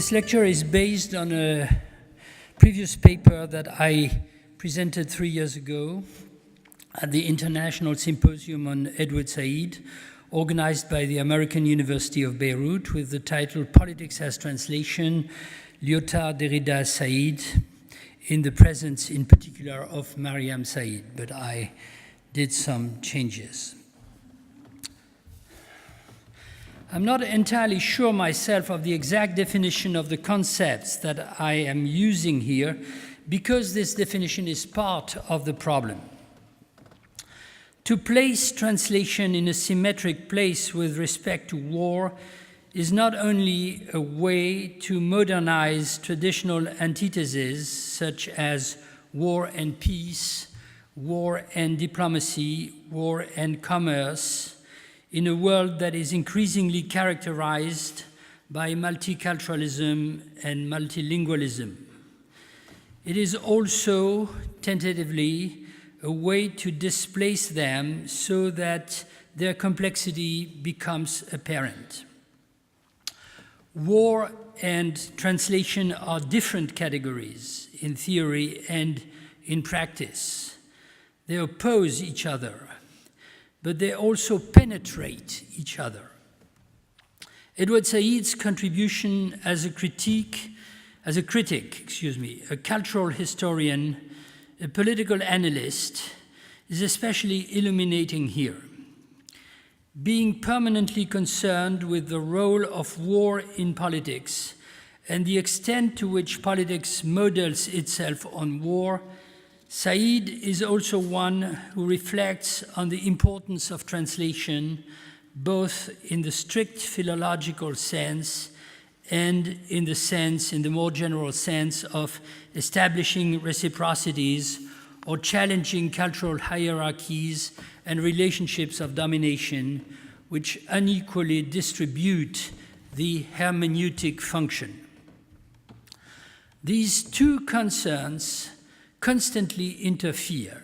This lecture is based on a previous paper that I presented 3 years ago at the International Symposium on Edward Said, organized by the American University of Beirut, with the title Politics as Translation, Lyotard, Derrida, Said, in the presence in particular of Mariam Said, but I did some changes. I'm not entirely sure myself of the exact definition of the concepts that I am using here, because this definition is part of the problem. To place translation in a symmetric place with respect to war is not only a way to modernize traditional antitheses such as war and peace, war and diplomacy, war and commerce, in a world that is increasingly characterized by multiculturalism and multilingualism. It is also, tentatively, a way to displace them so that their complexity becomes apparent. War and translation are different categories in theory and in practice. They oppose each other, but they also penetrate each other. Edward Said's contribution as a critic, a cultural historian, a political analyst, is especially illuminating here. Being permanently concerned with the role of war in politics and the extent to which politics models itself on war, Said is also one who reflects on the importance of translation, both in the strict philological sense and in the more general sense of establishing reciprocities or challenging cultural hierarchies and relationships of domination which unequally distribute the hermeneutic function. These two concerns constantly interfere.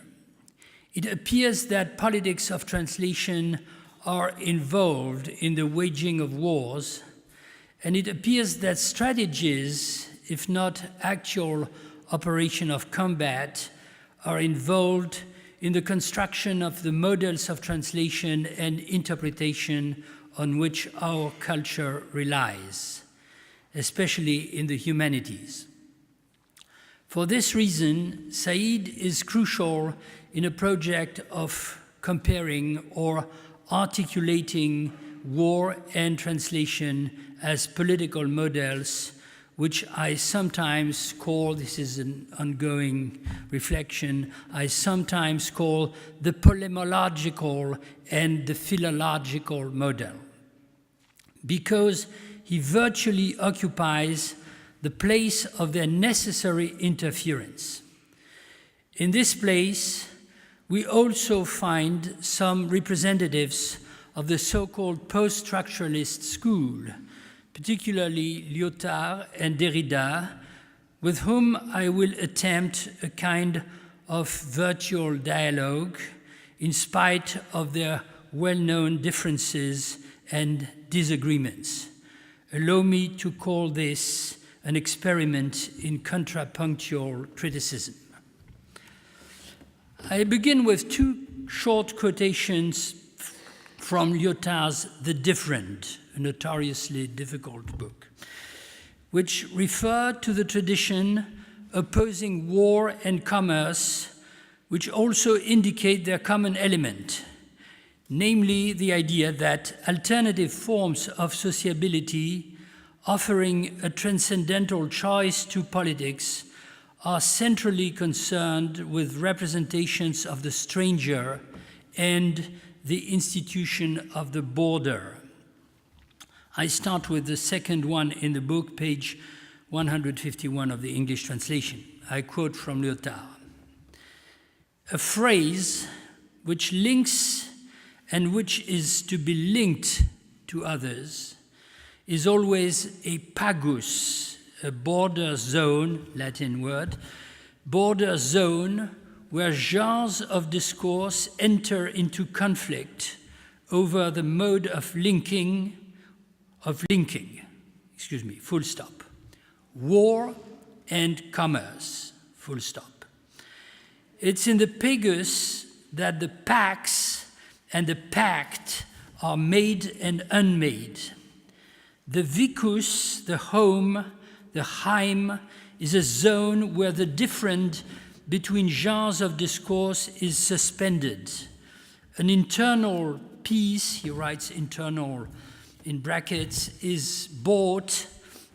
It appears that politics of translation are involved in the waging of wars, and it appears that strategies, if not actual operation of combat, are involved in the construction of the models of translation and interpretation on which our culture relies, especially in the humanities. For this reason, Said is crucial in a project of comparing or articulating war and translation as political models, which I sometimes call, this is an ongoing reflection, I sometimes call the polemological and the philological model, because he virtually occupies the place of their necessary interference. In this place, we also find some representatives of the so-called post-structuralist school, particularly Lyotard and Derrida, with whom I will attempt a kind of virtual dialogue in spite of their well-known differences and disagreements. Allow me to call this an experiment in contrapunctual criticism. I begin with two short quotations from Lyotard's The Different, a notoriously difficult book, which refer to the tradition opposing war and commerce, which also indicate their common element, namely the idea that alternative forms of sociability offering a transcendental choice to politics are centrally concerned with representations of the stranger and the institution of the border. I start with the second one in the book, page 151 of the English translation. I quote from Lyotard. A phrase which links and which is to be linked to others is always a pagus, a border zone, Latin word, border zone where genres of discourse enter into conflict over the mode of linking, full stop. war and commerce, full stop. It's in the pagus that the pax and the pact are made and unmade. The vicus, the home, the heim, is a zone where the difference between genres of discourse is suspended. An internal peace, he writes internal in brackets, is bought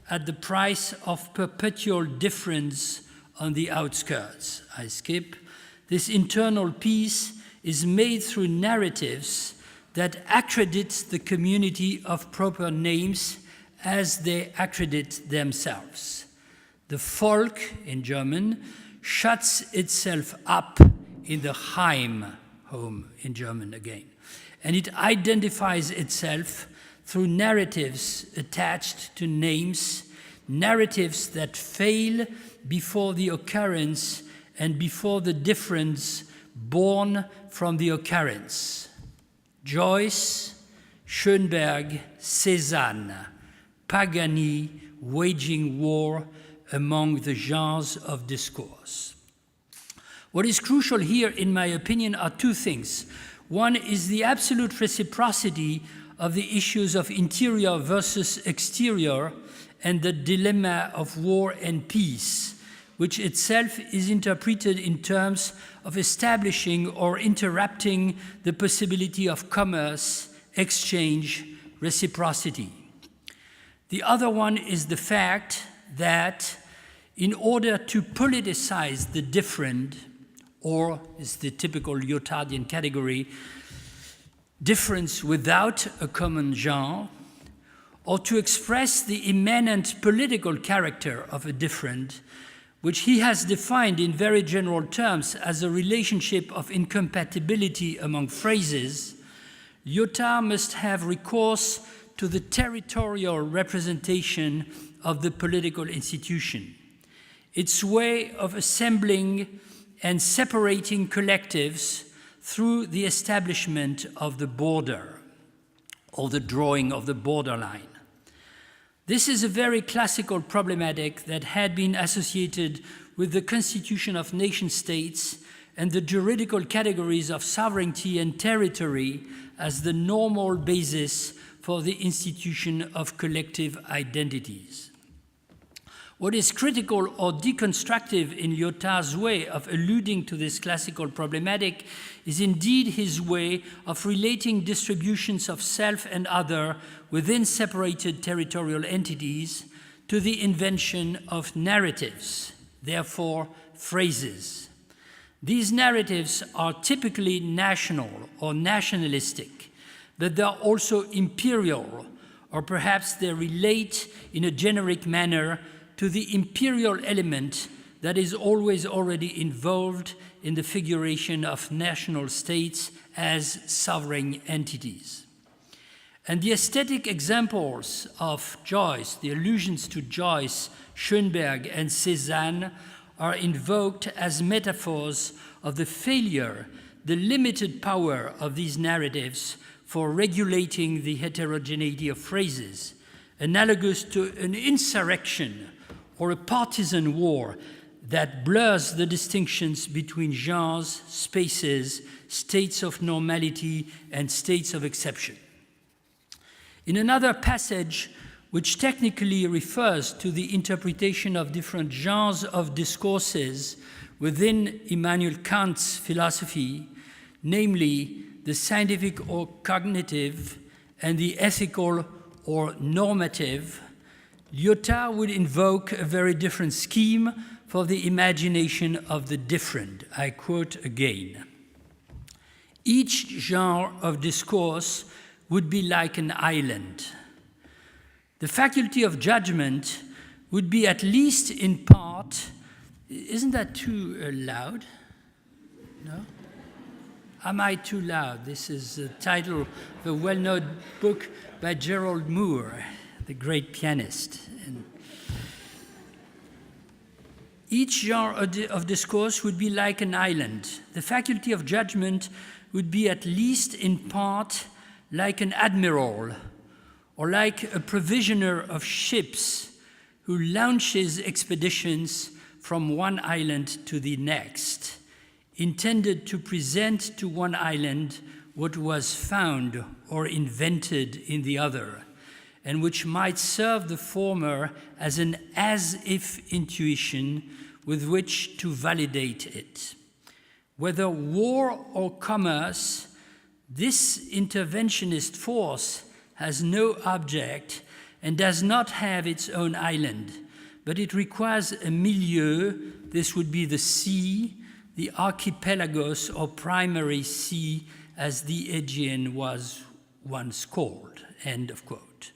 at the price of perpetual difference on the outskirts. I skip. This internal peace is made through narratives that accredit the community of proper names as they accredit themselves. The Volk, in German, shuts itself up in the Heim, home in German again, and it identifies itself through narratives attached to names, narratives that fail before the occurrence and before the difference born from the occurrence. Joyce, Schönberg, Cézanne, Pagani waging war among the genres of discourse. What is crucial here, in my opinion, are two things. One is the absolute reciprocity of the issues of interior versus exterior and the dilemma of war and peace, which itself is interpreted in terms of establishing or interrupting the possibility of commerce, exchange, reciprocity. The other one is the fact that in order to politicize the different, or is the typical Lyottardian category, difference without a common genre, or to express the immanent political character of a different, which he has defined in very general terms as a relationship of incompatibility among phrases, Lyotard must have recourse to the territorial representation of the political institution, its way of assembling and separating collectives through the establishment of the border, or the drawing of the borderline. This is a very classical problematic that had been associated with the constitution of nation-states and the juridical categories of sovereignty and territory as the normal basis for the institution of collective identities. What is critical or deconstructive in Lyotard's way of alluding to this classical problematic is indeed his way of relating distributions of self and other within separated territorial entities to the invention of narratives, therefore phrases. These narratives are typically national or nationalistic, but they are also imperial, or perhaps they relate in a generic manner to the imperial element that is always already involved in the figuration of national states as sovereign entities. And the aesthetic examples of Joyce, the allusions to Joyce, Schönberg, and Cézanne are invoked as metaphors of the failure, the limited power of these narratives for regulating the heterogeneity of phrases, analogous to an insurrection or a partisan war that blurs the distinctions between genres, spaces, states of normality, and states of exception. In another passage, which technically refers to the interpretation of different genres of discourses within Immanuel Kant's philosophy, namely the scientific or cognitive and the ethical or normative, Lyotard would invoke a very different scheme for the imagination of the different. I quote again. Each genre of discourse would be like an island. The faculty of judgment would be at least in part, isn't that too loud? No? Am I too loud? This is the title of a well-known book by Gerald Moore, the great pianist. And each genre of discourse would be like an island. The faculty of judgment would be at least in part like an admiral or like a provisioner of ships who launches expeditions from one island to the next, intended to present to one island what was found or invented in the other, and which might serve the former as an as-if intuition with which to validate it. Whether war or commerce, this interventionist force has no object and does not have its own island, but it requires a milieu. This would be the sea, the archipelagos or primary sea, as the Aegean was once called, end of quote.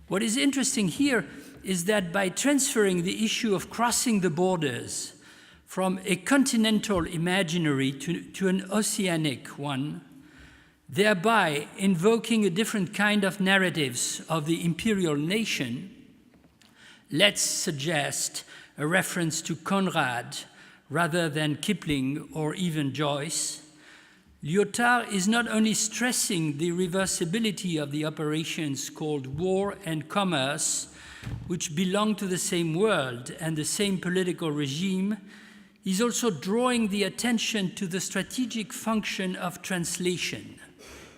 What is interesting here is that by transferring the issue of crossing the borders from a continental imaginary to an oceanic one, thereby invoking a different kind of narratives of the imperial nation, let's suggest a reference to Conrad rather than Kipling or even Joyce. Lyotard is not only stressing the reversibility of the operations called war and commerce, which belong to the same world and the same political regime, he's also drawing the attention to the strategic function of translation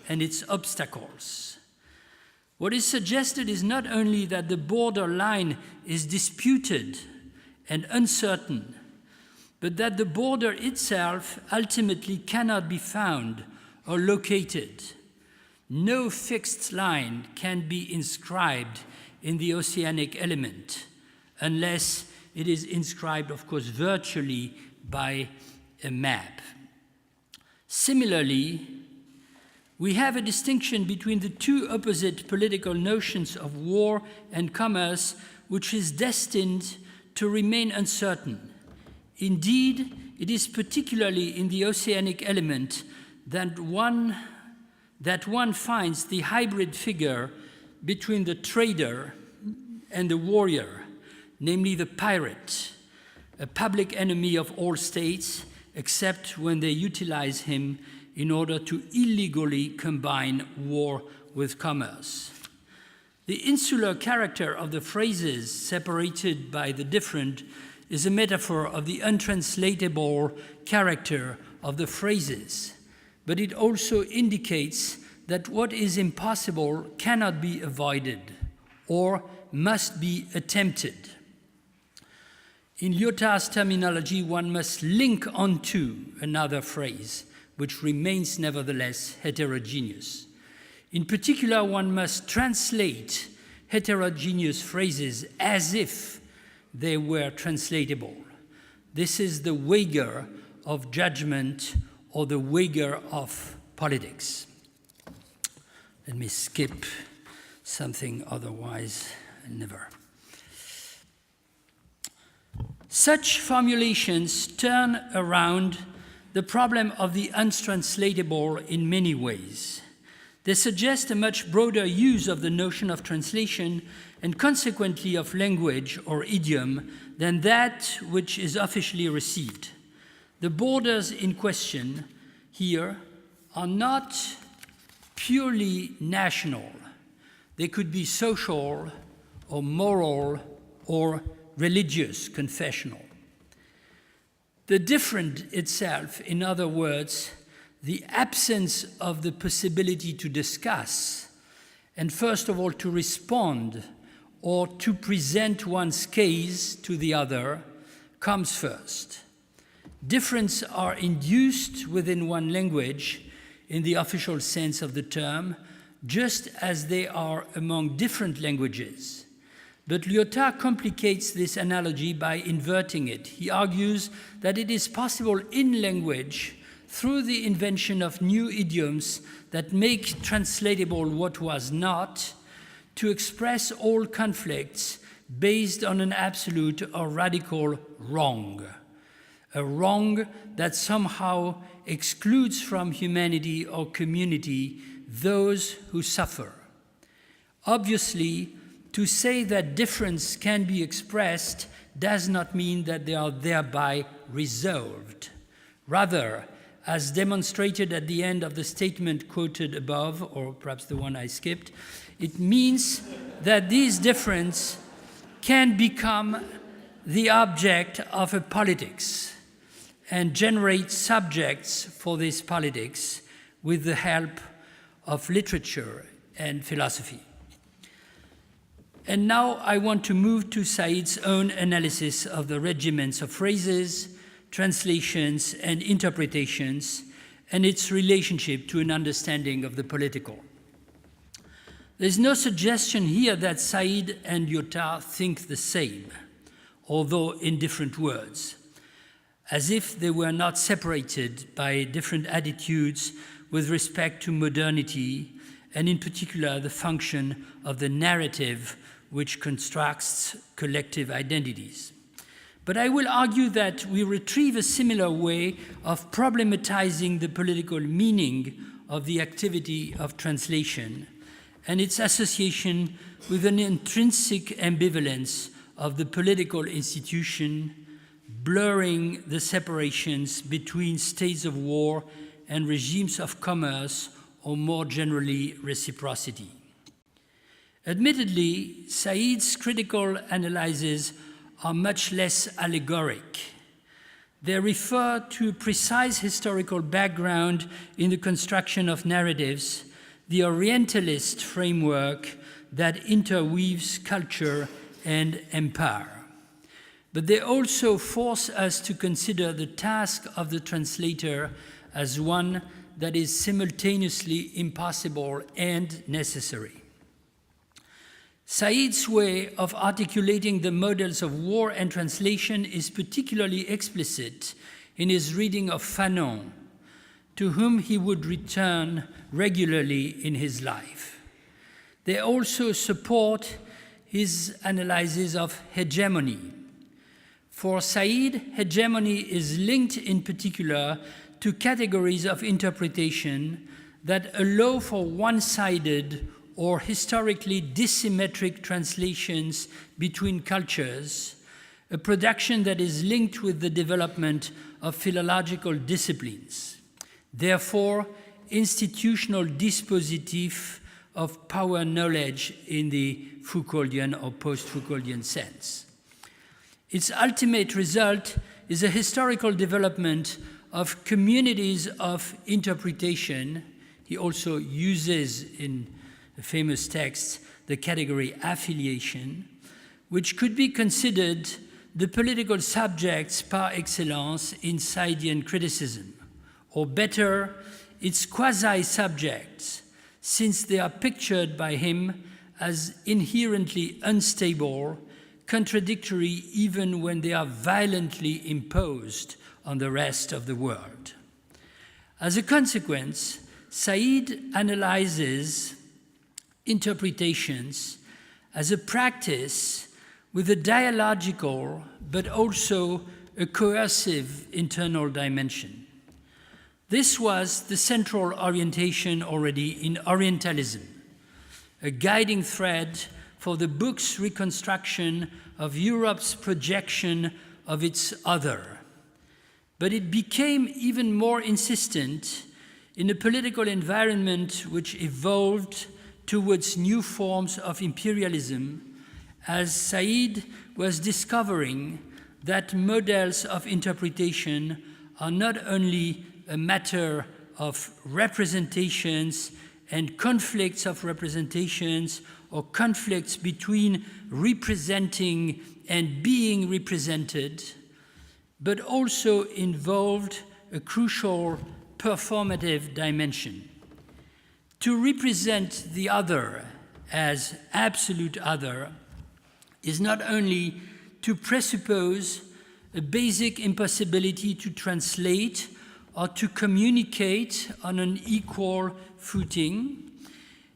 and its obstacles. What is suggested is not only that the border line is disputed and uncertain, but that the border itself ultimately cannot be found or located. No fixed line can be inscribed in the oceanic element, unless it is inscribed, of course, virtually by a map. Similarly, we have a distinction between the two opposite political notions of war and commerce, which is destined to remain uncertain. Indeed, it is particularly in the oceanic element that one finds the hybrid figure between the trader and the warrior, namely the pirate, a public enemy of all states, except when they utilize him in order to illegally combine war with commerce. The insular character of the phrases separated by the different is a metaphor of the untranslatable character of the phrases, but it also indicates that what is impossible cannot be avoided or must be attempted. In Lyotard's terminology, one must link onto another phrase, which remains nevertheless heterogeneous. In particular, one must translate heterogeneous phrases as if they were translatable. This is the wager of judgment or the wager of politics. Let me skip something, otherwise never. Such formulations turn around the problem of the untranslatable in many ways. They suggest a much broader use of the notion of translation and consequently of language or idiom than that which is officially received. The borders in question here are not purely national. They could be social or moral or religious, confessional. The different itself, in other words, the absence of the possibility to discuss and first of all to respond or to present one's case to the other, comes first. Differences are induced within one language in the official sense of the term, just as they are among different languages. But Lyotard complicates this analogy by inverting it. He argues that it is possible in language, through the invention of new idioms that make translatable what was not, to express all conflicts based on an absolute or radical wrong, a wrong that somehow excludes from humanity or community those who suffer. Obviously, to say that difference can be expressed does not mean that they are thereby resolved. Rather, as demonstrated at the end of the statement quoted above, or perhaps the one I skipped, it means that these differences can become the object of a politics and generate subjects for this politics with the help of literature and philosophy. And now I want to move to Said's own analysis of the regiments of phrases, translations, and interpretations, and its relationship to an understanding of the political. There's no suggestion here that Said and Lyotard think the same, although in different words, as if they were not separated by different attitudes with respect to modernity, and in particular the function of the narrative which constructs collective identities. But I will argue that we retrieve a similar way of problematizing the political meaning of the activity of translation and its association with an intrinsic ambivalence of the political institution, blurring the separations between states of war and regimes of commerce, or more generally, reciprocity. Admittedly, Said's critical analyses are much less allegoric. They refer to a precise historical background in the construction of narratives, the Orientalist framework that interweaves culture and empire. But they also force us to consider the task of the translator as one that is simultaneously impossible and necessary. Said's way of articulating the models of war and translation is particularly explicit in his reading of Fanon, to whom he would return regularly in his life. They also support his analysis of hegemony. For Said, hegemony is linked in particular to categories of interpretation that allow for one-sided or historically dissymmetric translations between cultures, a production that is linked with the development of philological disciplines. Therefore, institutional dispositif of power knowledge in the Foucauldian or post-Foucauldian sense. Its ultimate result is a historical development of communities of interpretation. He also uses in the famous text the category affiliation, which could be considered the political subjects par excellence in Saidian criticism, or better, its quasi-subjects, since they are pictured by him as inherently unstable, contradictory even when they are violently imposed on the rest of the world. As a consequence, Said analyzes interpretations as a practice with a dialogical but also a coercive internal dimension. This was the central orientation already in Orientalism, a guiding thread for the book's reconstruction of Europe's projection of its other. But it became even more insistent in a political environment which evolved towards new forms of imperialism, as Said was discovering that models of interpretation are not only a matter of representations and conflicts of representations or conflicts between representing and being represented, but also involved a crucial performative dimension. To represent the other as absolute other is not only to presuppose a basic impossibility to translate or to communicate on an equal footing,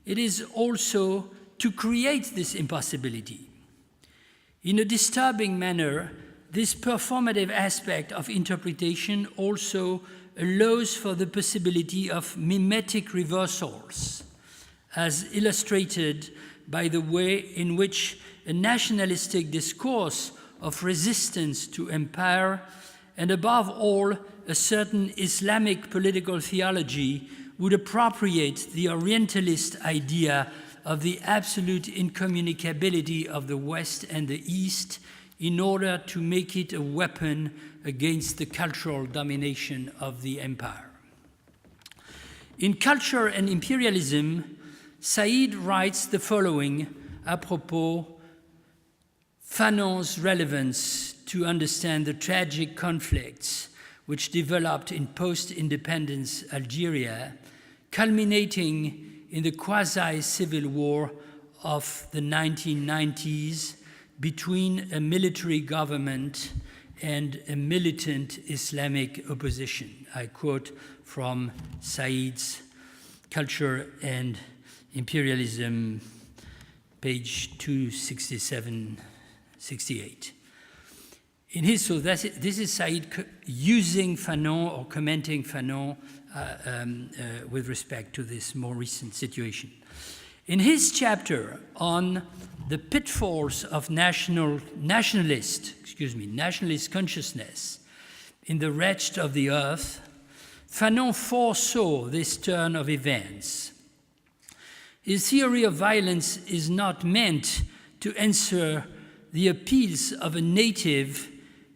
it is also to create this impossibility. In a disturbing manner, this performative aspect of interpretation also allows for the possibility of mimetic reversals, as illustrated by the way in which a nationalistic discourse of resistance to empire, and above all, a certain Islamic political theology would appropriate the Orientalist idea of the absolute incommunicability of the West and the East in order to make it a weapon against the cultural domination of the empire. In Culture and Imperialism, Said writes the following apropos Fanon's relevance to understand the tragic conflicts which developed in post-independence Algeria, culminating in the quasi-civil war of the 1990s between a military government and a militant Islamic opposition. I quote from Said's Culture and Imperialism, page 267-68. In his, so this is Said using Fanon or commenting Fanon with respect to this more recent situation. In his chapter on the pitfalls of nationalist consciousness in The Wretched of the Earth, Fanon foresaw this turn of events. His theory of violence is not meant to answer the appeals of a native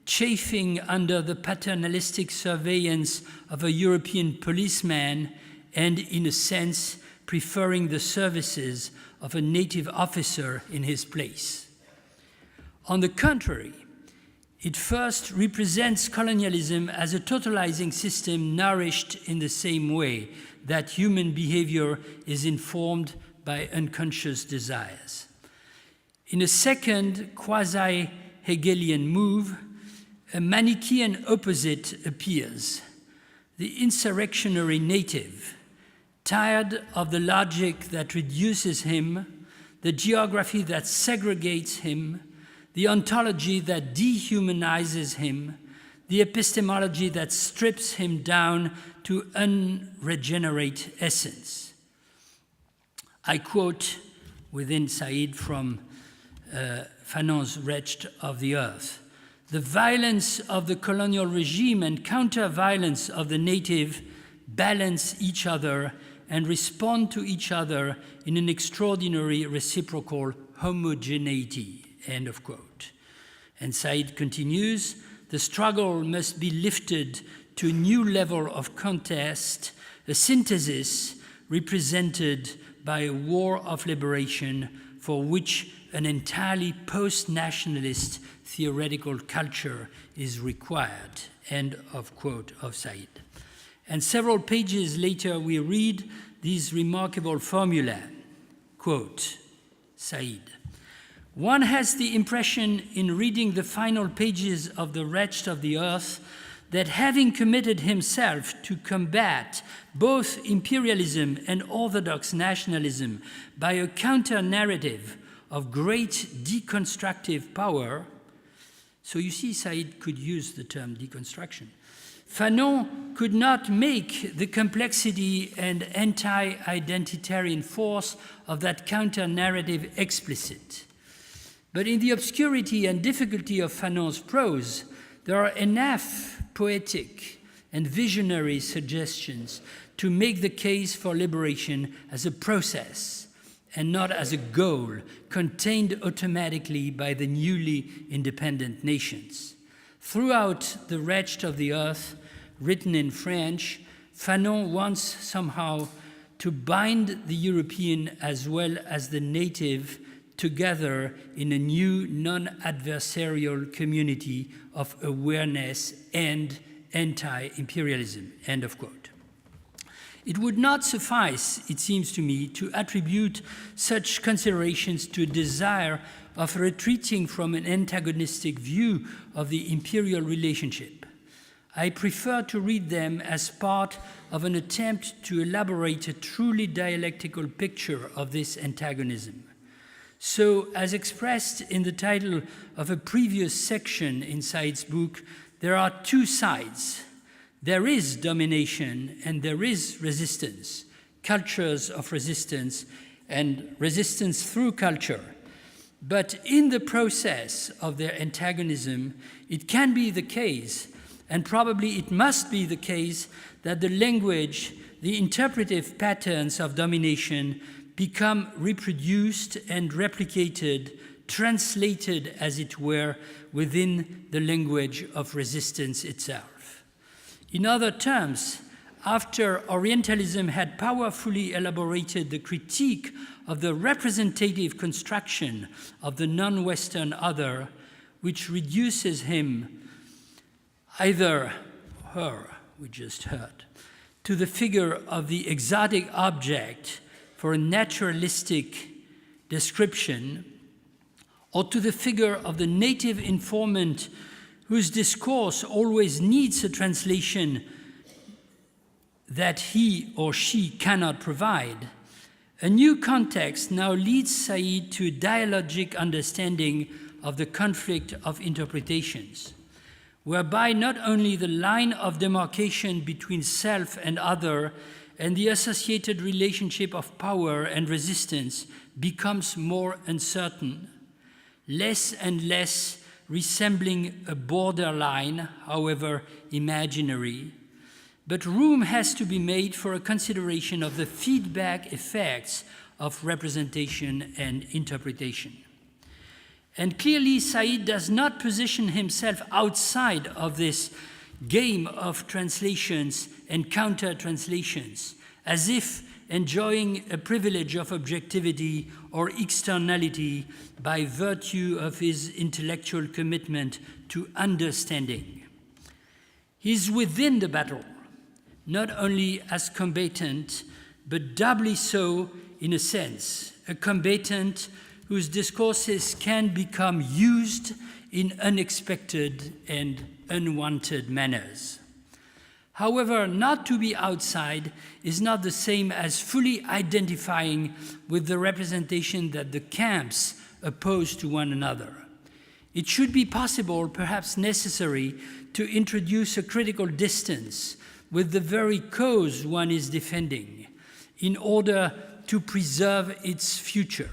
chafing under the paternalistic surveillance of a European policeman and, in a sense, preferring the services of a native officer in his place. On the contrary, it first represents colonialism as a totalizing system nourished in the same way that human behavior is informed by unconscious desires. In a second quasi-Hegelian move, a Manichaean opposite appears, the insurrectionary native, tired of the logic that reduces him, the geography that segregates him, the ontology that dehumanizes him, the epistemology that strips him down to unregenerate essence. I quote within Said from Fanon's Wretched of the Earth. The violence of the colonial regime and counter-violence of the native balance each other and respond to each other in an extraordinary reciprocal homogeneity, end of quote. And Said continues, the struggle must be lifted to a new level of contest, a synthesis represented by a war of liberation for which an entirely post-nationalist theoretical culture is required, end of quote of Said. And several pages later, we read these remarkable formulae, quote, Said. One has the impression in reading the final pages of The Wretched of the Earth that having committed himself to combat both imperialism and orthodox nationalism by a counter-narrative of great deconstructive power, so you see Said could use the term deconstruction, Fanon could not make the complexity and anti-identitarian force of that counter-narrative explicit. But in the obscurity and difficulty of Fanon's prose, there are enough poetic and visionary suggestions to make the case for liberation as a process and not as a goal contained automatically by the newly independent nations. Throughout The Wretched of the Earth, written in French, Fanon wants somehow to bind the European as well as the native together in a new non-adversarial community of awareness and anti-imperialism, end of quote. It would not suffice, it seems to me, to attribute such considerations to a desire of retreating from an antagonistic view of the imperial relationship. I prefer to read them as part of an attempt to elaborate a truly dialectical picture of this antagonism. So, as expressed in the title of a previous section in Said's book, there are two sides. There is domination and there is resistance, cultures of resistance and resistance through culture. But in the process of their antagonism, it can be the case, and probably it must be the case, that the language, the interpretive patterns of domination become reproduced and replicated, translated, as it were, within the language of resistance itself. In other terms, after Orientalism had powerfully elaborated the critique of the representative construction of the non-Western other, which reduces him, either her, we just heard, to the figure of the exotic object for a naturalistic description, or to the figure of the native informant whose discourse always needs a translation that he or she cannot provide, a new context now leads Said to a dialogic understanding of the conflict of interpretations, whereby not only the line of demarcation between self and other and the associated relationship of power and resistance becomes more uncertain, less and less resembling a borderline, however imaginary, but room has to be made for a consideration of the feedback effects of representation and interpretation. And clearly, Said does not position himself outside of this game of translations and counter-translations, as if enjoying a privilege of objectivity or externality by virtue of his intellectual commitment to understanding. He is within the battle, not only as combatant, but doubly so in a sense, a combatant whose discourses can become used in unexpected and unwanted manners. However, not to be outside is not the same as fully identifying with the representation that the camps oppose to one another. It should be possible, perhaps necessary, to introduce a critical distance with the very cause one is defending in order to preserve its future.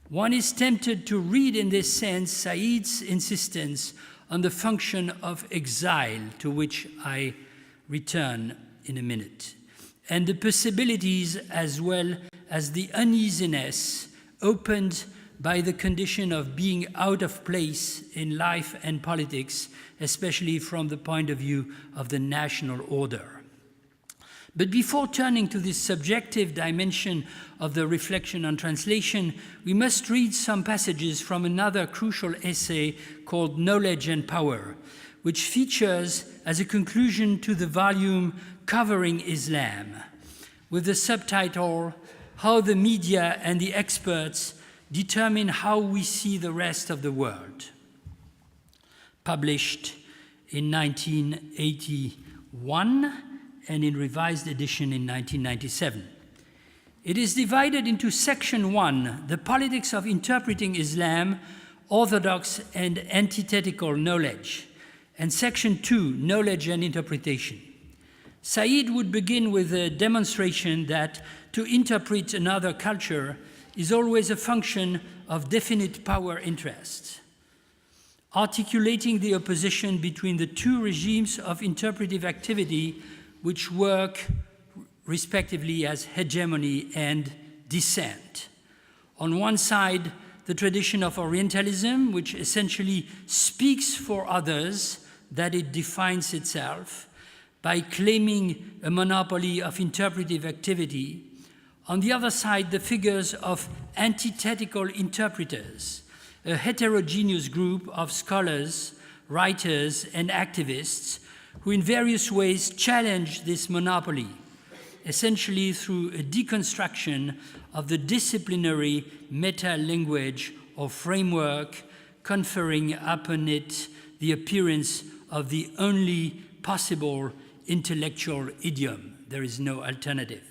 One is tempted to read in this sense Said's insistence on the function of exile, to which I return in a minute, and the possibilities as well as the uneasiness opened by the condition of being out of place in life and politics, especially from the point of view of the national order. But before turning to this subjective dimension of the reflection on translation, we must read some passages from another crucial essay called Knowledge and Power, which features as a conclusion to the volume covering Islam, with the subtitle, How the Media and the Experts Determine How We See the Rest of the World, published in 1981 and in revised edition in 1997. It is divided into Section 1, The Politics of Interpreting Islam, Orthodox and Antithetical Knowledge, and Section 2, Knowledge and Interpretation. Said would begin with a demonstration that to interpret another culture is always a function of definite power interests, articulating the opposition between the two regimes of interpretive activity which work respectively as hegemony and dissent. On one side, the tradition of Orientalism, which essentially speaks for others that it defines itself by claiming a monopoly of interpretive activity. On the other side, the figures of antithetical interpreters, a heterogeneous group of scholars, writers, and activists who in various ways challenge this monopoly, essentially through a deconstruction of the disciplinary meta-language or framework, conferring upon it the appearance of the only possible intellectual idiom. There is no alternative.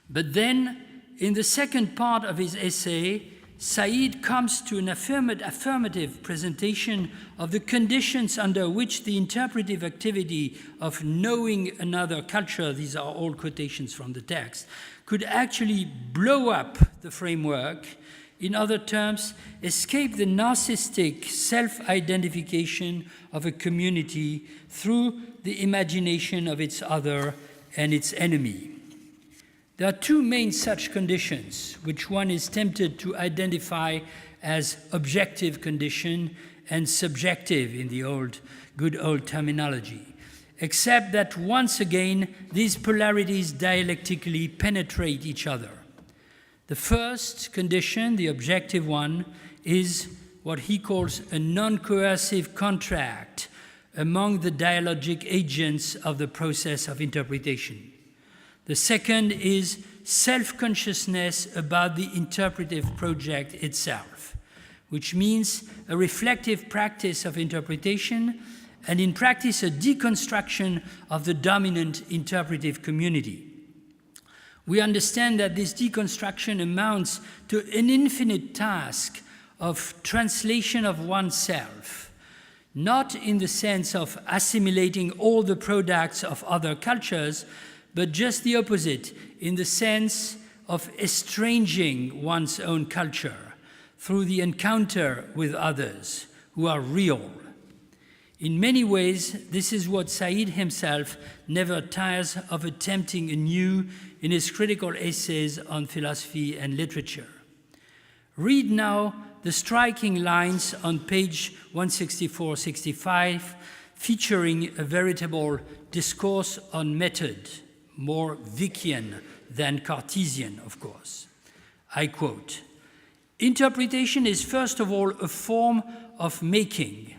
But then, in the second part of his essay, Said comes to an affirmative presentation of the conditions under which the interpretive activity of knowing another culture, these are all quotations from the text, could actually blow up the framework. In other terms, escape the narcissistic self-identification of a community through the imagination of its other and its enemy. There are two main such conditions, which one is tempted to identify as objective condition and subjective in the good old terminology, except that once again, these polarities dialectically penetrate each other. The first condition, the objective one, is what he calls a non-coercive contract among the dialogic agents of the process of interpretation. The second is self-consciousness about the interpretive project itself, which means a reflective practice of interpretation and in practice a deconstruction of the dominant interpretive community. We understand that this deconstruction amounts to an infinite task of translation of oneself, not in the sense of assimilating all the products of other cultures, but just the opposite, in the sense of estranging one's own culture through the encounter with others who are real. In many ways, this is what Said himself never tires of attempting anew in his critical essays on philosophy and literature. Read now the striking lines on page 164-65, featuring a veritable discourse on method, more Vickian than Cartesian, of course. I quote, "Interpretation is first of all a form of making.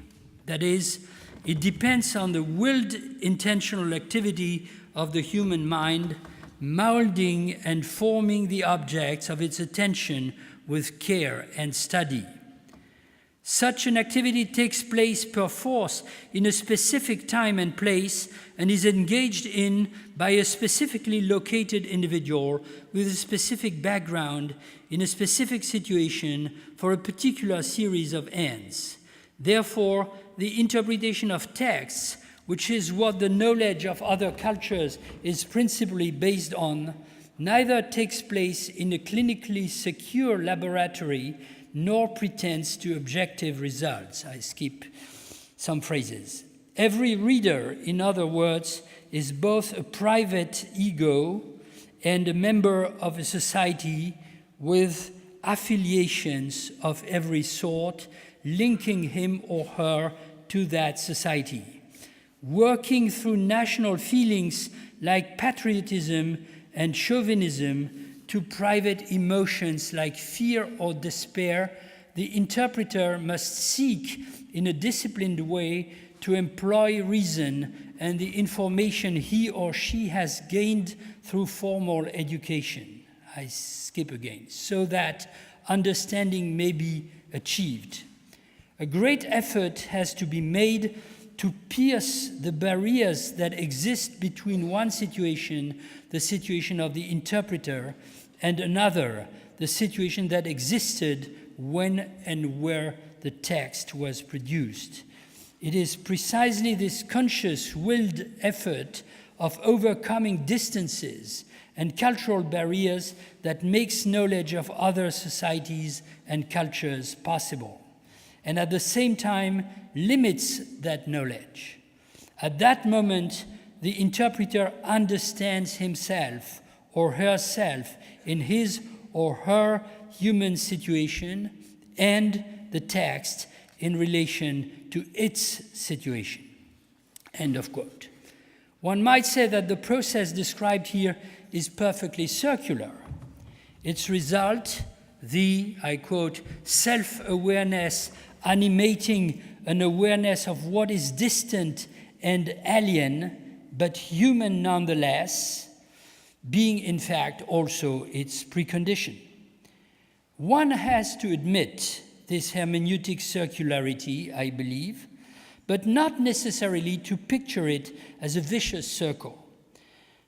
That is, it depends on the willed intentional activity of the human mind, molding and forming the objects of its attention with care and study. Such an activity takes place perforce in a specific time and place and is engaged in by a specifically located individual with a specific background in a specific situation for a particular series of ends. Therefore, the interpretation of texts, which is what the knowledge of other cultures is principally based on, neither takes place in a clinically secure laboratory nor pretends to objective results." I skip some phrases. "Every reader, in other words, is both a private ego and a member of a society with affiliations of every sort, linking him or her to that society, working through national feelings like patriotism and chauvinism to private emotions like fear or despair. The interpreter must seek in a disciplined way to employ reason and the information he or she has gained through formal education." I skip again. "So that understanding may be achieved. A great effort has to be made to pierce the barriers that exist between one situation, the situation of the interpreter, and another, the situation that existed when and where the text was produced. It is precisely this conscious, willed effort of overcoming distances and cultural barriers that makes knowledge of other societies and cultures possible, and at the same time limits that knowledge. At that moment, the interpreter understands himself or herself in his or her human situation and the text in relation to its situation." End of quote. One might say that the process described here is perfectly circular. Its result, the, I quote, "self-awareness animating an awareness of what is distant and alien, but human nonetheless, being in fact also its precondition." One has to admit this hermeneutic circularity, I believe, but not necessarily to picture it as a vicious circle.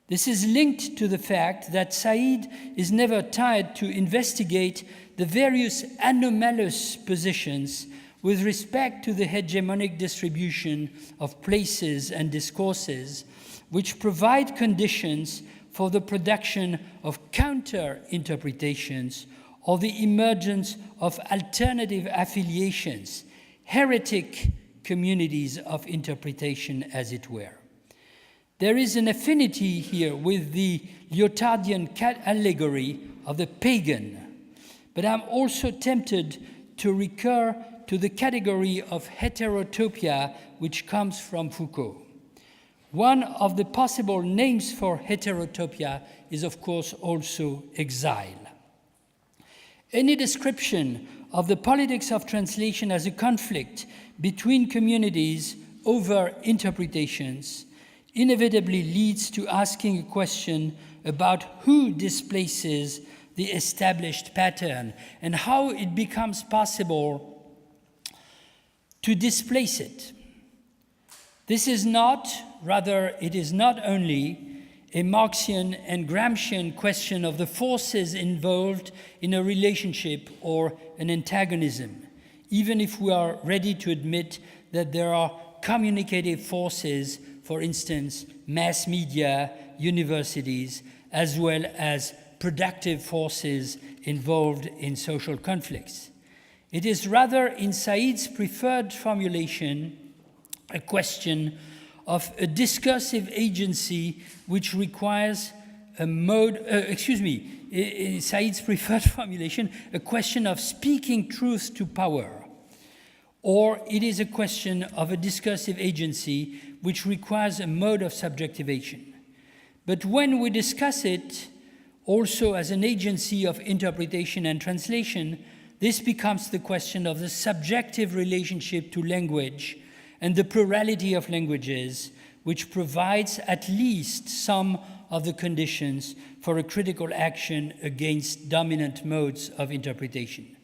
This is linked to the fact that Said is never tired to investigate the various anomalous positions with respect to the hegemonic distribution of places and discourses, which provide conditions for the production of counter-interpretations or the emergence of alternative affiliations, heretic communities of interpretation, as it were. There is an affinity here with the Lyothardian allegory of the pagan, but I'm also tempted to recur to the category of heterotopia which comes from Foucault. One of the possible names for heterotopia is, of course, also exile. Any description of the politics of translation as a conflict between communities over interpretations inevitably leads to asking a question about who displaces the established pattern and how it becomes possible to displace it. This is not, rather, it is not only a Marxian and Gramscian question of the forces involved in a relationship or an antagonism, even if we are ready to admit that there are communicative forces, for instance, mass media, universities, as well as productive forces involved in social conflicts. It is rather, in Said's preferred formulation, a question of a discursive agency which requires a mode, in Said's preferred formulation, a question of speaking truth to power. Or it is a question of a discursive agency which requires a mode of subjectivation. But when we discuss it also as an agency of interpretation and translation, this becomes the question of the subjective relationship to language and the plurality of languages, which provides at least some of the conditions for a critical action against dominant modes of interpretation.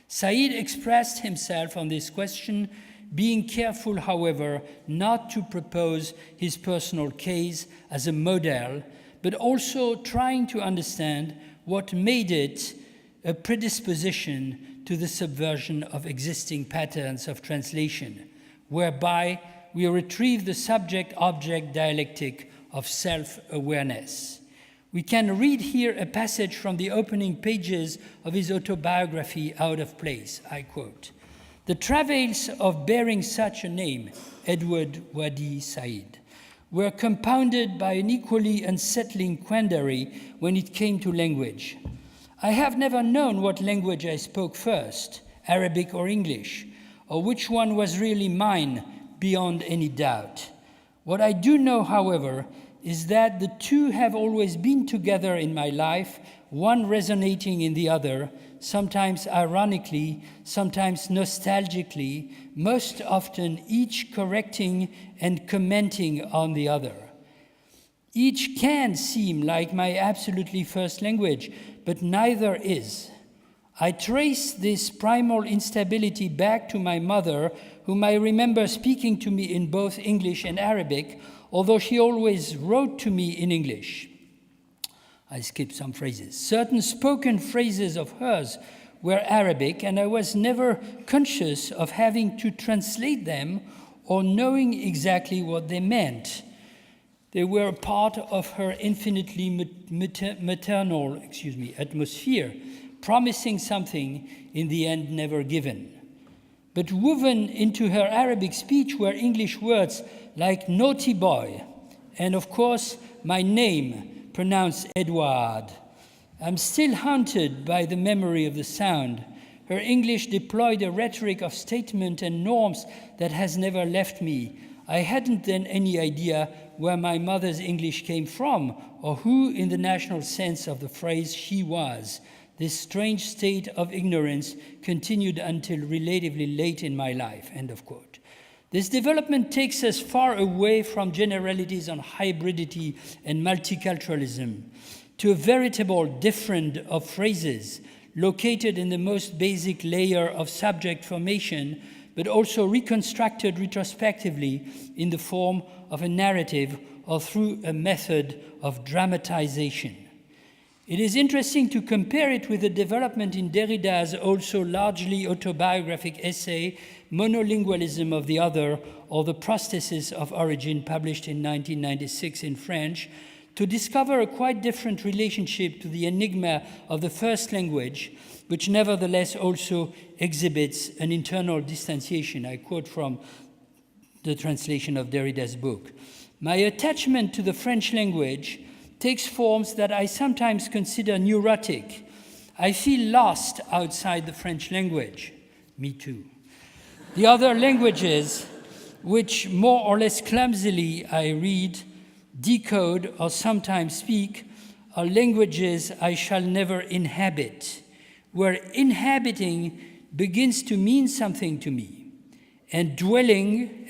Said expressed himself on this question, being careful, however, not to propose his personal case as a model, but also trying to understand what made it a predisposition to the subversion of existing patterns of translation, whereby we retrieve the subject-object dialectic of self-awareness. We can read here a passage from the opening pages of his autobiography, Out of Place. I quote, "The travails of bearing such a name, Edward Wadi Said, were compounded by an equally unsettling quandary when it came to language. I have never known what language I spoke first, Arabic or English, or which one was really mine beyond any doubt. What I do know, however, is that the two have always been together in my life, one resonating in the other, sometimes ironically, sometimes nostalgically, most often each correcting and commenting on the other. Each can seem like my absolutely first language, but neither is. I trace this primal instability back to my mother, whom I remember speaking to me in both English and Arabic, although she always wrote to me in English." I skipped some phrases. "Certain spoken phrases of hers were Arabic, and I was never conscious of having to translate them or knowing exactly what they meant. They were a part of her infinitely maternal atmosphere, promising something in the end never given. But woven into her Arabic speech were English words like naughty boy, and of course my name, pronounced Edward. I'm still haunted by the memory of the sound. Her English deployed a rhetoric of statement and norms that has never left me. I hadn't then any idea where my mother's English came from, or who, in the national sense of the phrase, she was. This strange state of ignorance continued until relatively late in my life," end of quote. This development takes us far away from generalities on hybridity and multiculturalism to a veritable different of phrases located in the most basic layer of subject formation, but also reconstructed retrospectively in the form of a narrative or through a method of dramatization. It is interesting to compare it with the development in Derrida's also largely autobiographic essay, Monolingualism of the Other, or The Prosthesis of Origin, published in 1996 in French, to discover a quite different relationship to the enigma of the first language, which nevertheless also exhibits an internal distanciation. I quote from the translation of Derrida's book. My attachment to the French language takes forms that I sometimes consider neurotic. I feel lost outside the French language. Me too. The other languages, which more or less clumsily I read, decode, or sometimes speak, are languages I shall never inhabit, where inhabiting begins to mean something to me, and dwelling,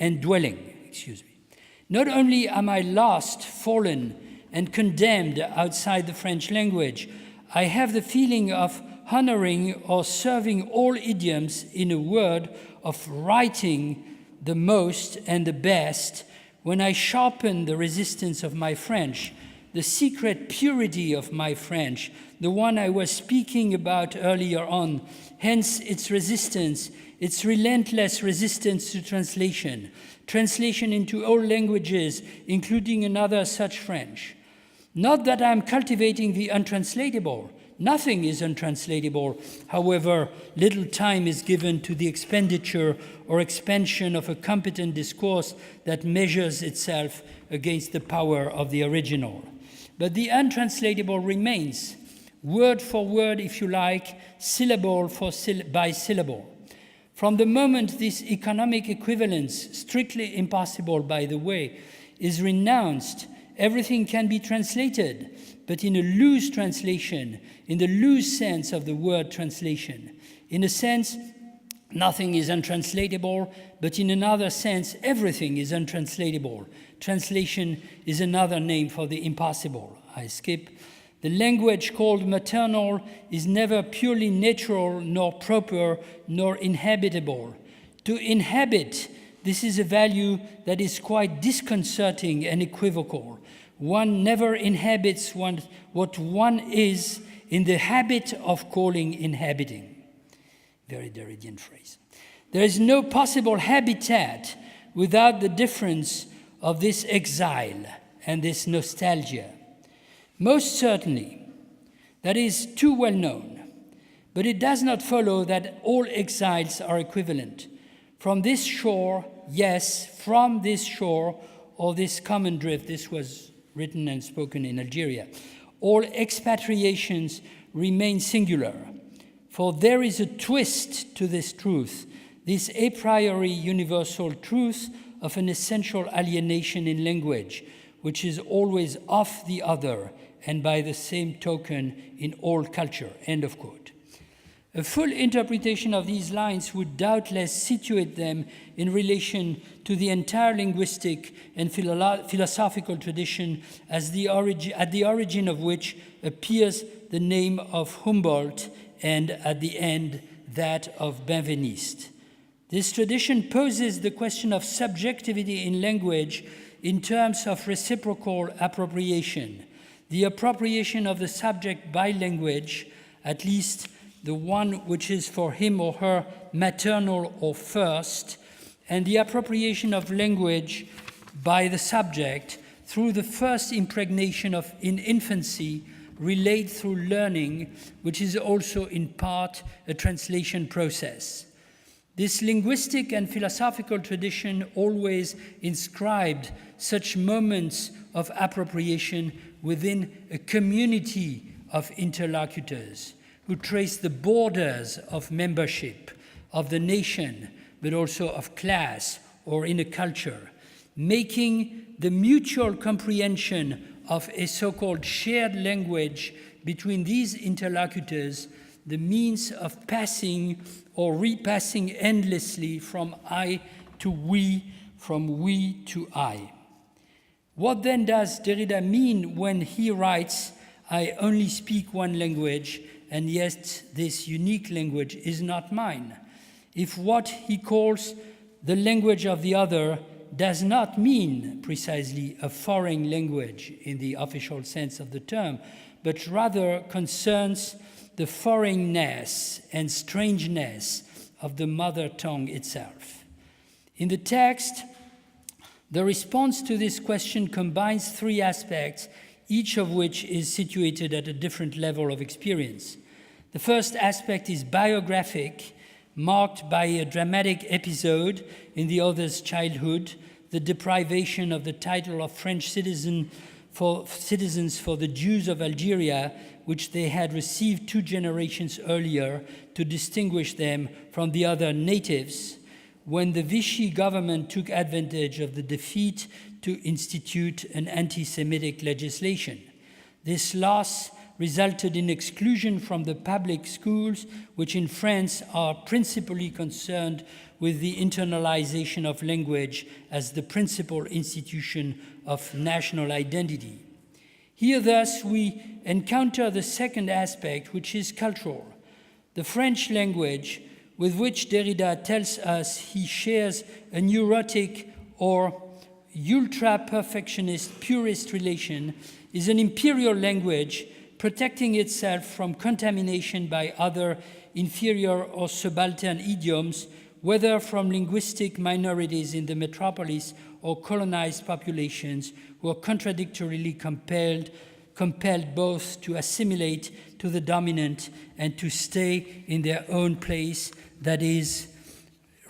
Not only am I lost, fallen, and condemned outside the French language, I have the feeling of honoring or serving all idioms in a word, of writing the most and the best, when I sharpen the resistance of my French, the secret purity of my French, the one I was speaking about earlier on, hence its resistance, its relentless resistance to translation, translation into all languages, including another such French. Not that I'm cultivating the untranslatable. Nothing is untranslatable, however little time is given to the expenditure or expansion of a competent discourse that measures itself against the power of the original. But the untranslatable remains, word for word, if you like, syllable by syllable. From the moment this economic equivalence, strictly impossible by the way, is renounced, everything can be translated, but in a loose translation, in the loose sense of the word translation. In a sense, nothing is untranslatable, but in another sense, everything is untranslatable. Translation is another name for the impossible. I skip. The language called maternal is never purely natural, nor proper, nor inhabitable. To inhabit, this is a value that is quite disconcerting and equivocal. One never inhabits what one is in the habit of calling inhabiting. Very Derridian phrase. There is no possible habitat without the difference of this exile and this nostalgia. Most certainly, that is too well known, but it does not follow that all exiles are equivalent. From this shore, yes, from this shore, or this common drift, this was written and spoken in Algeria, all expatriations remain singular, for there is a twist to this truth, this a priori universal truth of an essential alienation in language, which is always of the other, and by the same token in all culture, end of quote. A full interpretation of these lines would doubtless situate them in relation to the entire linguistic and philosophical tradition at the origin of which appears the name of Humboldt and at the end that of Benveniste. This tradition poses the question of subjectivity in language in terms of reciprocal appropriation, the appropriation of the subject by language, at least the one which is for him or her maternal or first, and the appropriation of language by the subject through the first impregnation in infancy, relayed through learning, which is also in part a translation process. This linguistic and philosophical tradition always inscribed such moments of appropriation within a community of interlocutors who trace the borders of membership, of the nation, but also of class or in a culture, making the mutual comprehension of a so-called shared language between these interlocutors the means of passing or repassing endlessly from I to we, from we to I. What then does Derrida mean when he writes, I only speak one language, and yet this unique language is not mine? If what he calls the language of the other does not mean precisely a foreign language in the official sense of the term, but rather concerns the foreignness and strangeness of the mother tongue itself. In the text, the response to this question combines three aspects, each of which is situated at a different level of experience. The first aspect is biographic, marked by a dramatic episode in the author's childhood, the deprivation of the title of French citizens for the Jews of Algeria, which they had received 2 generations earlier to distinguish them from the other natives, when the Vichy government took advantage of the defeat to institute an anti-Semitic legislation. This loss resulted in exclusion from the public schools, which in France are principally concerned with the internalization of language as the principal institution of national identity. Here, thus, we encounter the second aspect, which is cultural. The French language, with which Derrida tells us he shares a neurotic or ultra-perfectionist purist relation, is an imperial language protecting itself from contamination by other inferior or subaltern idioms, whether from linguistic minorities in the metropolis or colonized populations who are contradictorily compelled both to assimilate to the dominant and to stay in their own place, that is,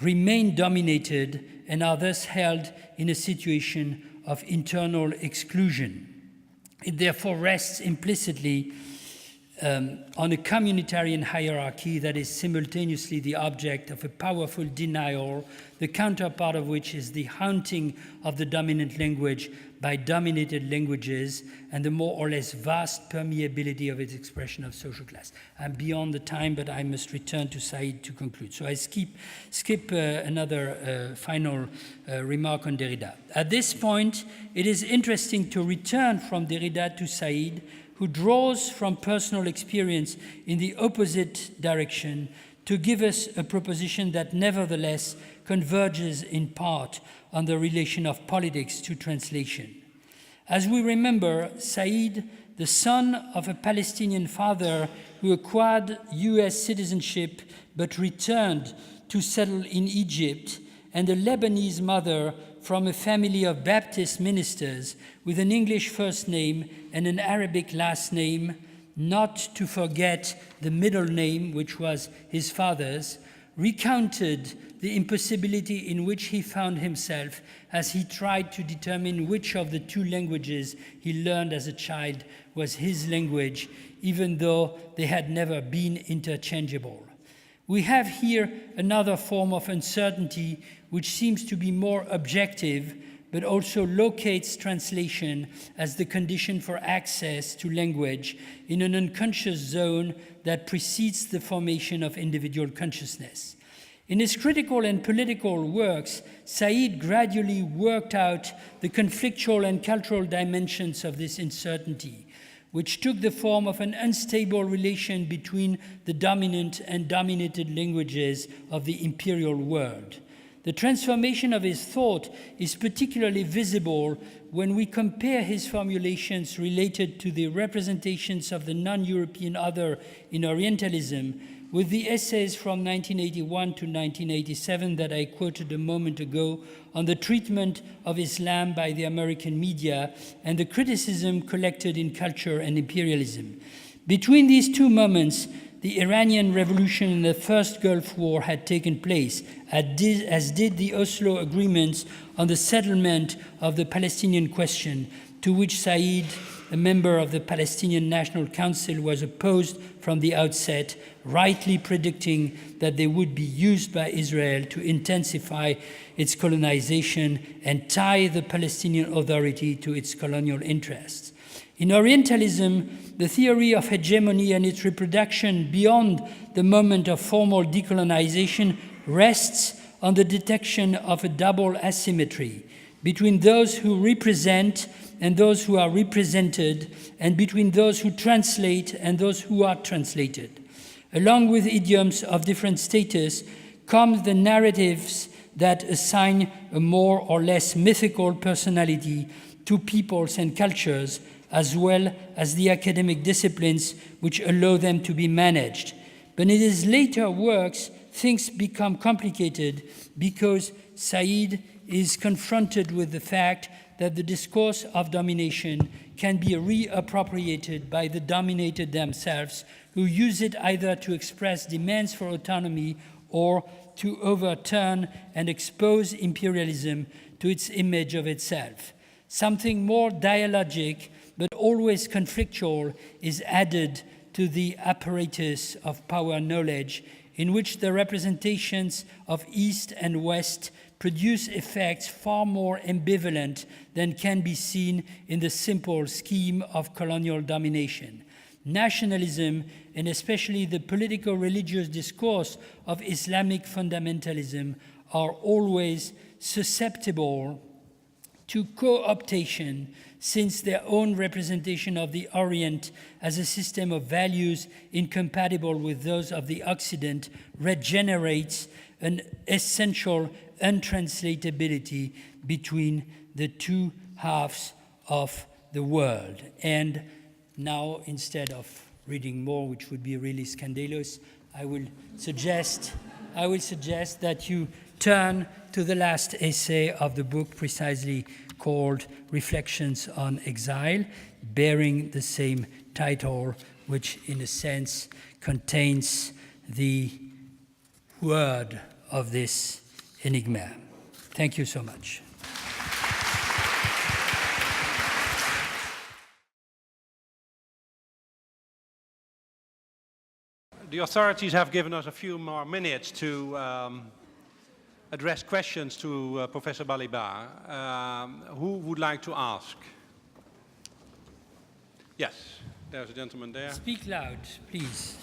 remain dominated and are thus held in a situation of internal exclusion. It therefore rests implicitly on a communitarian hierarchy that is simultaneously the object of a powerful denial, the counterpart of which is the haunting of the dominant language by dominated languages and the more or less vast permeability of its expression of social class. I'm beyond the time, but I must return to Said to conclude. So I skip another final remark on Derrida. At this point, it is interesting to return from Derrida to Said, who draws from personal experience in the opposite direction to give us a proposition that nevertheless converges in part on the relation of politics to translation. As we remember, Said, the son of a Palestinian father who acquired US citizenship but returned to settle in Egypt, and a Lebanese mother from a family of Baptist ministers with an English first name and an Arabic last name, not to forget the middle name, which was his father's, recounted the impossibility in which he found himself as he tried to determine which of the 2 languages he learned as a child was his language, even though they had never been interchangeable. We have here another form of uncertainty which seems to be more objective, but also locates translation as the condition for access to language in an unconscious zone that precedes the formation of individual consciousness. In his critical and political works, Said gradually worked out the conflictual and cultural dimensions of this uncertainty, which took the form of an unstable relation between the dominant and dominated languages of the imperial world. The transformation of his thought is particularly visible when we compare his formulations related to the representations of the non-European other in Orientalism with the essays from 1981 to 1987 that I quoted a moment ago on the treatment of Islam by the American media and the criticism collected in Culture and Imperialism. Between these 2 moments, the Iranian Revolution and the First Gulf War had taken place, as did the Oslo agreements on the settlement of the Palestinian question, to which Said, a member of the Palestinian National Council, was opposed from the outset, rightly predicting that they would be used by Israel to intensify its colonization and tie the Palestinian Authority to its colonial interests. In Orientalism, the theory of hegemony and its reproduction beyond the moment of formal decolonization rests on the detection of a double asymmetry between those who represent and those who are represented, and between those who translate and those who are translated. Along with idioms of different status come the narratives that assign a more or less mythical personality to peoples and cultures, as well as the academic disciplines which allow them to be managed. But in his later works, things become complicated because Said is confronted with the fact that the discourse of domination can be reappropriated by the dominated themselves, who use it either to express demands for autonomy or to overturn and expose imperialism to its image of itself. Something more dialogic, but always conflictual, is added to the apparatus of power knowledge, in which the representations of East and West produce effects far more ambivalent than can be seen in the simple scheme of colonial domination. Nationalism, and especially the politico-religious discourse of Islamic fundamentalism, are always susceptible to co-optation, since their own representation of the Orient as a system of values incompatible with those of the Occident regenerates an essential untranslatability between the two halves of the world. And now, instead of reading more, which would be really scandalous, I will suggest that you turn to the last essay of the book, precisely called Reflections on Exile, bearing the same title, which in a sense contains the word of this enigma. Thank you so much. The authorities have given us a few more minutes to address questions to Professor Balibar. Who would like to ask? Yes, there's a gentleman there. Speak loud, please.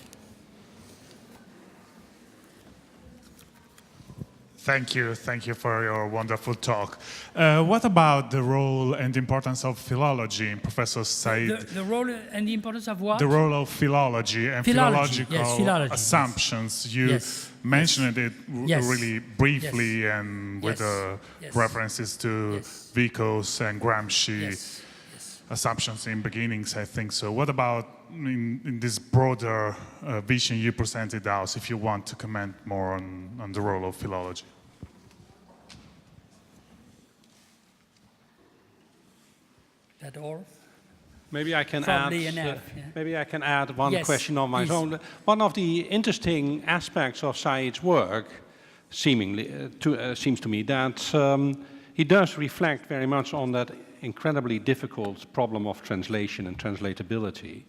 Thank you for your wonderful talk. What about the role and importance of philology, Professor Said? The role and the importance of what? The role of philology and philological assumptions. Yes. You mentioned it really briefly and with references to Vico's and Gramsci assumptions in beginnings, I think so. What about in this broader vision you presented us, if you want to comment more on the role of philology? That all? Maybe I can add one question on my own. One of the interesting aspects of Said's work, seems to me, that he does reflect very much on that incredibly difficult problem of translation and translatability.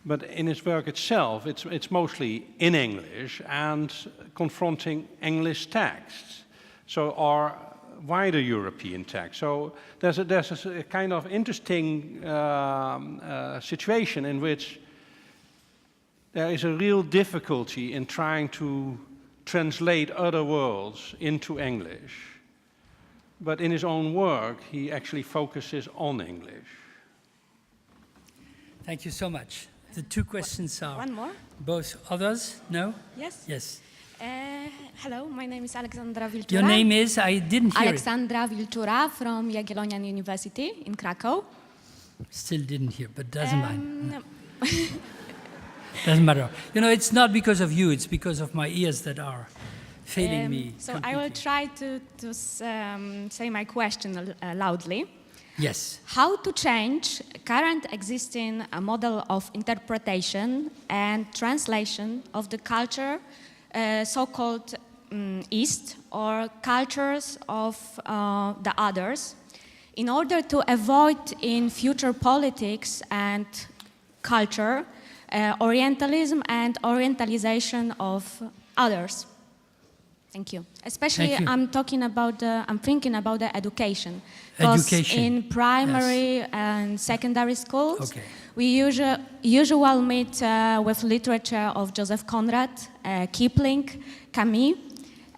But in his work itself, it's mostly in English and confronting English texts, or wider European texts. So there's a kind of interesting situation in which there is a real difficulty in trying to translate other worlds into English. But in his own work, he actually focuses on English. Thank you so much. The two questions are... One more? Both others? No? Yes. Yes. Hello, my name is Alexandra Wilczura. Your name is? I didn't hear Alexandra Wilczura from Jagiellonian University in Krakow. Still didn't hear, but doesn't mind. Doesn't matter. You know, it's not because of you, it's because of my ears that are failing me. So completely. I will try to say my question loudly. Yes. How to change current existing model of interpretation and translation of the culture, so-called East, or cultures of the others, in order to avoid in future politics and culture Orientalism and Orientalization of others. Thank you. Especially, I'm thinking about the education. Because in primary and secondary schools, we usually meet with literature of Joseph Conrad, Kipling, Camus.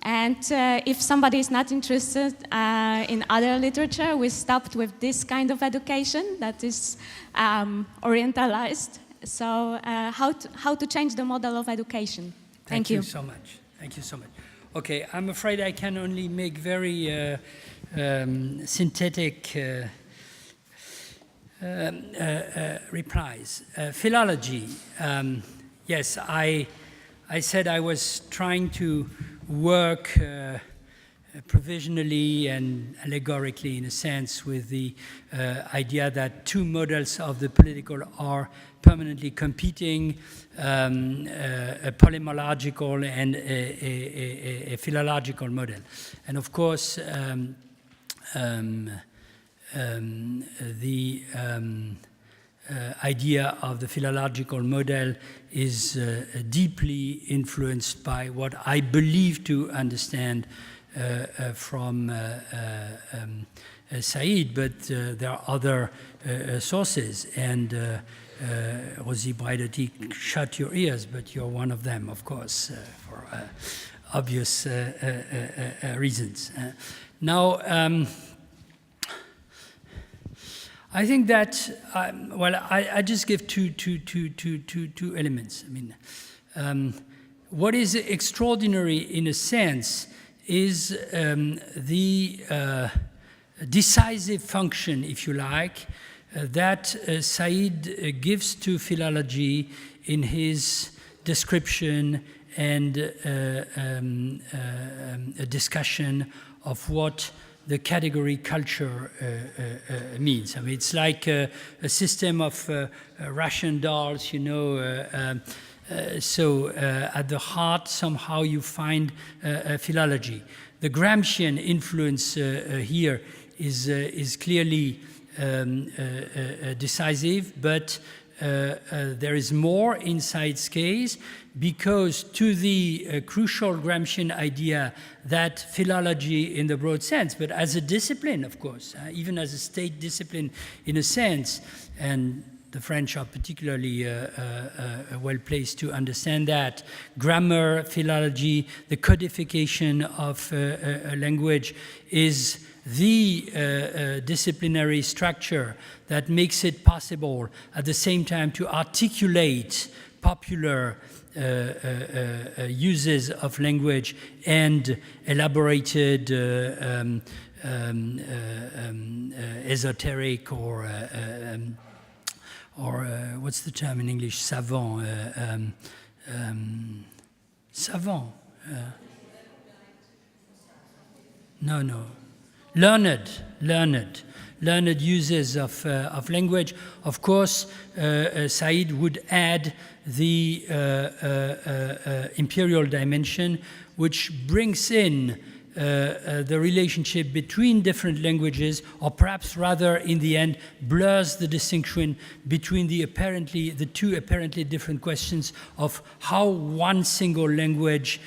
And if somebody is not interested in other literature, we stopped with this kind of education that is Orientalized. So how to change the model of education? Thank you so much. Thank you so much. Okay, I'm afraid I can only make very synthetic replies. Philology, yes, I said I was trying to work provisionally and allegorically, in a sense, with the idea that two models of the political are permanently competing, a polemological and a philological model. And of course, idea of the philological model is deeply influenced by what I believe to understand from Said, but there are other sources, and Rosie Braidotti, shut your ears, but you're one of them, of course, for obvious reasons. Now, I think that, I just give two elements. I mean, what is extraordinary in a sense is the decisive function, if you like, that Said gives to philology in his description and a discussion of what the category culture means. I mean, it's like a system of Russian dolls, you know. So at the heart, somehow you find philology. The Gramscian influence here is clearly decisive, but there is more in Said's case, because to the crucial Gramscian idea that philology in the broad sense, but as a discipline, of course, even as a state discipline in a sense, and the French are particularly well placed to understand that. Grammar, philology, the codification of a language is the disciplinary structure that makes it possible at the same time to articulate popular uses of language and elaborated esoteric or what's the term in English? Savant. Savant. No. Learned uses of language. Of course, Said would add the imperial dimension, which brings in the relationship between different languages, or perhaps rather in the end blurs the distinction between the two apparently different questions of how one single language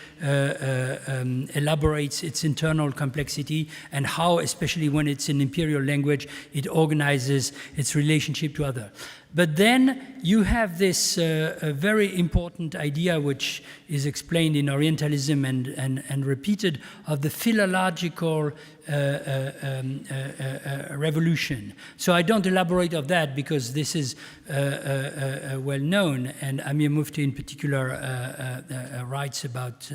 elaborates its internal complexity, and how, especially when it's an imperial language, it organizes its relationship to others. But then you have this very important idea, which is explained in Orientalism and repeated, of the philological revolution. So I don't elaborate on that because this is well known, and Amir Mufti in particular writes about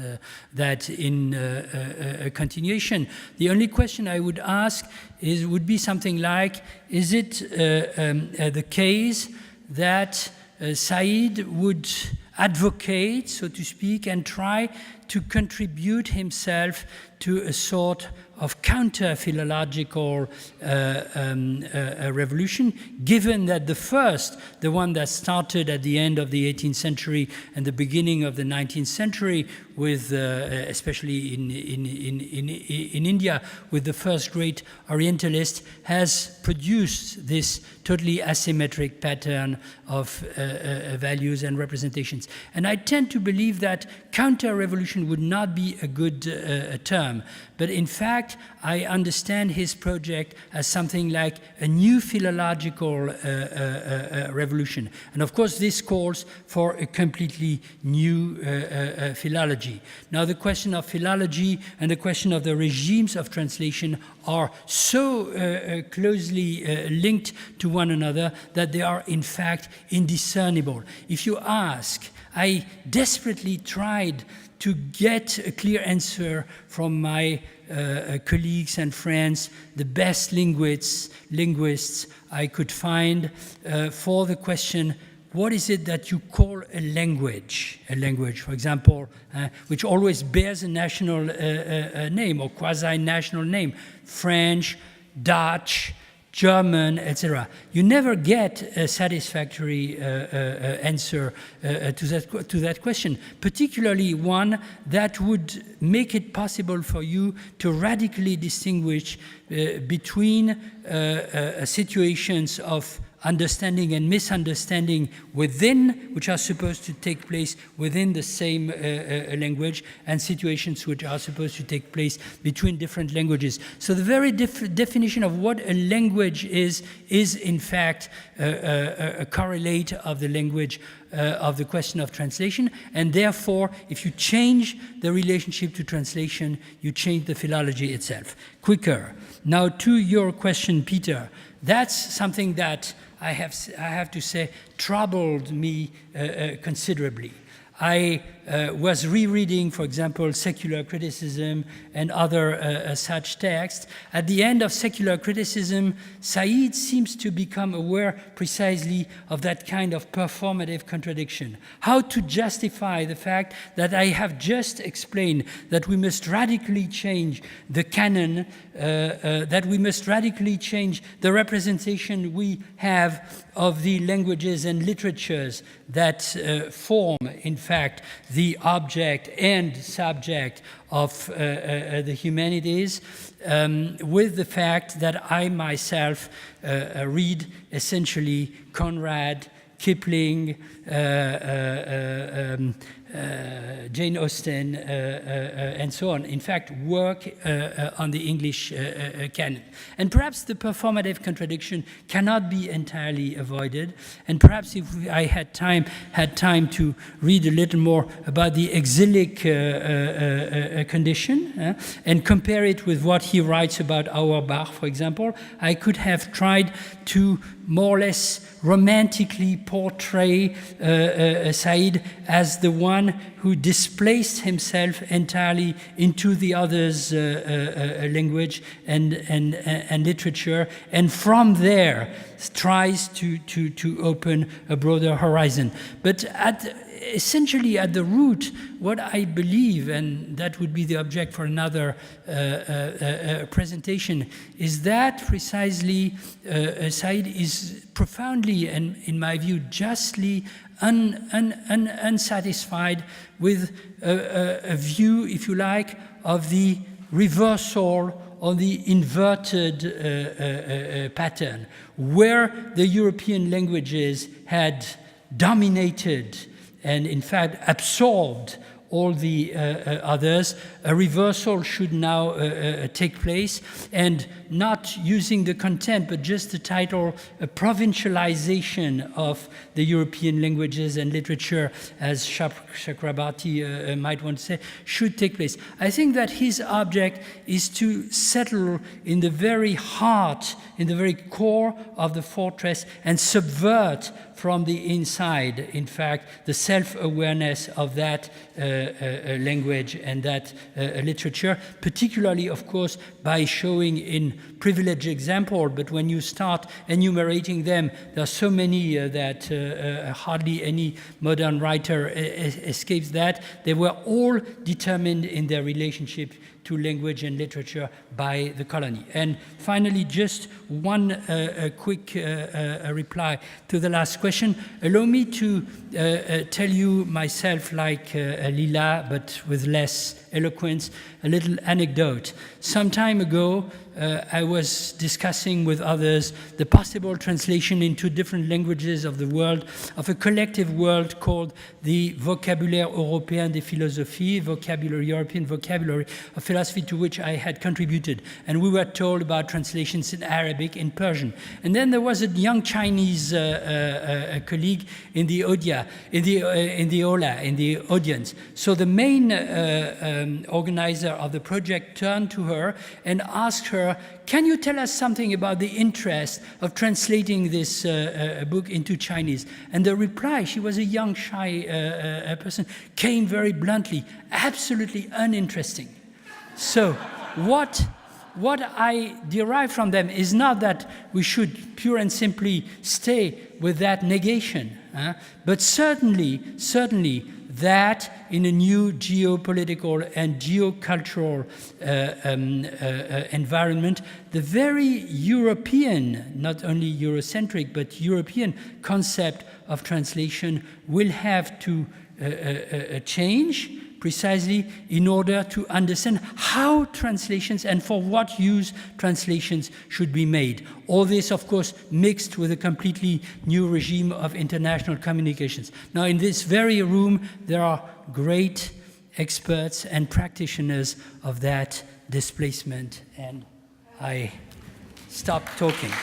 that in a continuation. The only question I would ask would be something like, is it the case that Said would advocate, so to speak, and try to contribute himself to a sort of counter-philological revolution, given that the one that started at the end of the 18th century and the beginning of the 19th century, with especially in India, with the first great Orientalist, has produced this totally asymmetric pattern of values and representations. And I tend to believe that counter-revolution would not be a good term, but in fact, I understand his project as something like a new philological revolution. And of course, this calls for a completely new philology. Now, the question of philology and the question of the regimes of translation are so closely linked to one another that they are, in fact, indiscernible. If you ask, I desperately tried to get a clear answer from my colleagues and friends, the best linguists I could find for the question, what is it that you call a language? A language, for example, which always bears a national name or quasi-national name. French, Dutch, German, etc. You never get a satisfactory answer to that question, particularly one that would make it possible for you to radically distinguish between situations of understanding and misunderstanding which are supposed to take place within the same language, and situations which are supposed to take place between different languages. So the very definition of what a language is in fact a correlate of the language of the question of translation, and therefore, if you change the relationship to translation, you change the philology itself. Quicker. Now to your question, Peter, that's something that I have to say troubled me considerably. I was rereading, for example, secular criticism and other such texts. At the end of secular criticism, Said seems to become aware precisely of that kind of performative contradiction. How to justify the fact that I have just explained that we must radically change the canon, that we must radically change the representation we have of the languages and literatures that form, in fact, the object and subject of the humanities, with the fact that I myself read essentially Conrad, Kipling, Jane Austen, and so on. In fact, work on the English canon. And perhaps the performative contradiction cannot be entirely avoided. And perhaps if I had time to read a little more about the exilic condition and compare it with what he writes about Auerbach, for example, I could have tried to more or less romantically portray Said as the one who displaced himself entirely into the other's language and literature, and from there tries to open a broader horizon. But essentially at the root, what I believe, and that would be the object for another presentation, is that precisely Said is profoundly, and in my view justly, unsatisfied with a view, if you like, of the reversal or the inverted pattern, where the European languages had dominated and in fact absorbed all the others. A reversal should now take place, and not using the content, but just the title, a provincialization of the European languages and literature, as Chakrabarti might want to say, should take place. I think that his object is to settle in the very heart, in the very core of the fortress, and subvert from the inside, in fact, the self-awareness of that language and that literature, particularly, of course, by showing in privileged example, but when you start enumerating them, there are so many that hardly any modern writer escapes that. They were all determined in their relationship to language and literature by the colony. And finally, just one quick reply to the last question. Allow me to tell you myself, like Lila, but with less eloquence, a little anecdote. Some time ago, I was discussing with others the possible translation into different languages of the world of a collective world called the Vocabulaire Européen des Philosophies, European Vocabulary of Philosophy, to which I had contributed. And we were told about translations in Arabic, in Persian. And then there was a young Chinese colleague in the audience. So the main organizer of the project turned to her and asked her, can you tell us something about the interest of translating this book into Chinese? And the reply, she was a young, shy person, came very bluntly, absolutely uninteresting. So what I derive from them is not that we should pure and simply stay with that negation, but certainly that in a new geopolitical and geocultural environment, the very European, not only Eurocentric, but European concept of translation will have to change precisely in order to understand how translations and for what use translations should be made. All this, of course, mixed with a completely new regime of international communications. Now, in this very room, there are great experts and practitioners of that displacement, and I stop talking.